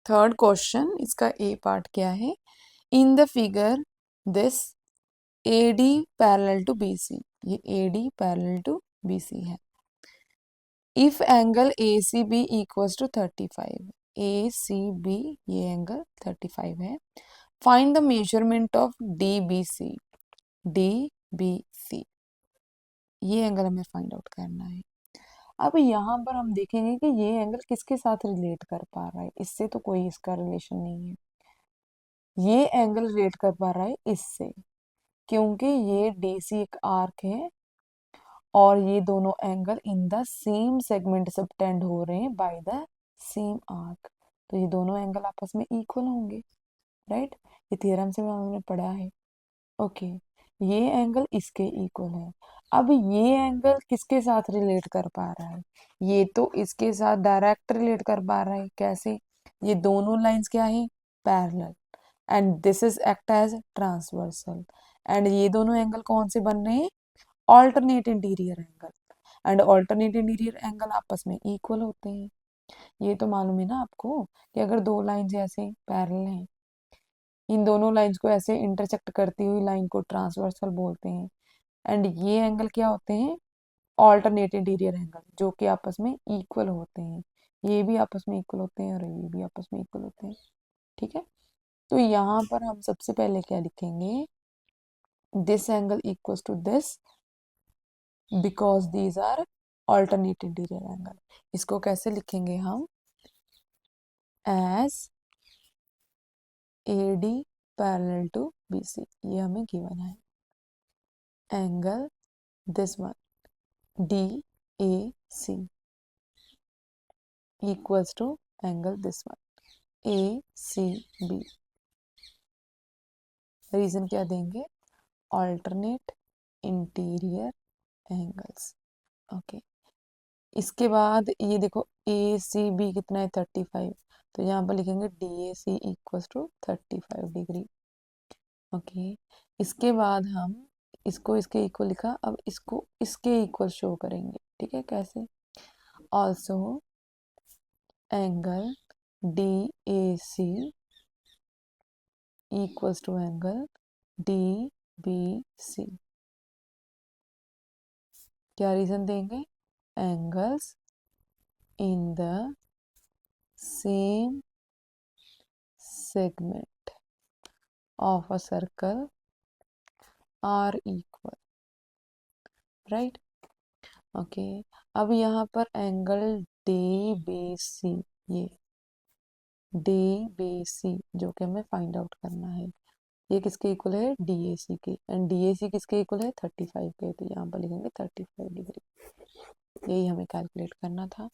Third question, इसका ए part क्या है? In the figure this AD parallel to BC, ये AD पैरेलल टू BC है। If angle ACB equals to 35, ACB ये angle 35 है। Find the measurement of DBC, DBC ये angle हमें find out करना है। अब यहाँ पर हम देखेंगे कि ये एंगल किसके साथ रिलेट कर पा रहा है, इससे तो कोई इसका रिलेशन नहीं है। ये एंगल रिलेट कर पा रहा है इससे, क्योंकि ये DC एक आर्क है और ये दोनों angle in the same segment subtend हो रहे हैं बाय द सेम आर्क, तो ये दोनों एंगल आपस में इक्वल होंगे, राइट? ये थ्योरम से हमने पढ़ा है। ओके, ये एंगल इसके इक्वल है। अब ये एंगल किसके साथ रिलेट कर पा रहा है? ये तो इसके साथ डायरेक्ट रिलेट कर पा रहा है। कैसे? ये दोनों लाइंस क्या है? Parallel, and this is act as transversal, and ये दोनों एंगल कौन से बन रहे हैं? Alternate interior angle, and alternate interior angle आपस में इक्वल होते हैं। ये तो मालूम है ना आपको कि अगर दो लाइंस ऐसे पैरेलल हैं, इन दोनों लाइंस को ऐसे इंटरसेक्ट करती हुई लाइन को ट्रांसवर्सल बोलते हैं, एंड ये एंगल क्या होते हैं? ऑल्टरनेट इंटीरियर एंगल, जो कि आपस में इक्वल होते हैं। ये भी आपस में इक्वल होते हैं और ये भी आपस में इक्वल होते हैं। ठीक है, तो यहाँ पर हम सबसे पहले क्या लिखेंगे? This angle equals to this because these are alternate interior angle. इसको कैसे लिखेंगे हम? As AD parallel to BC, ये हमें गिवन है। Angle this one DAC equals to angle this one ACB। Reason क्या देंगे? Alternate interior angles. ओके, इसके बाद ये देखो ACB कितना है? 35, तो यहाँ पर लिखेंगे DAC equals to 35 degree. Okay, इसके बाद हम इसको इसके इक्वल लिखा, अब इसको इसके इक्वल शो करेंगे। ठीक है, कैसे? Also angle DAC equals to angle DBC। क्या रीजन देंगे? Angles in the same segment of a circle are equal, right? Okay, अब यहाँ पर एंगल DBC, ये DBC जो कि हमें फाइंड आउट करना है, ये किसके इक्वल है? DAC के, एंड DAC किसके इक्वल है? 35 के, तो यहाँ पर लिखेंगे 35 डिग्री। यही हमें कैलकुलेट करना था।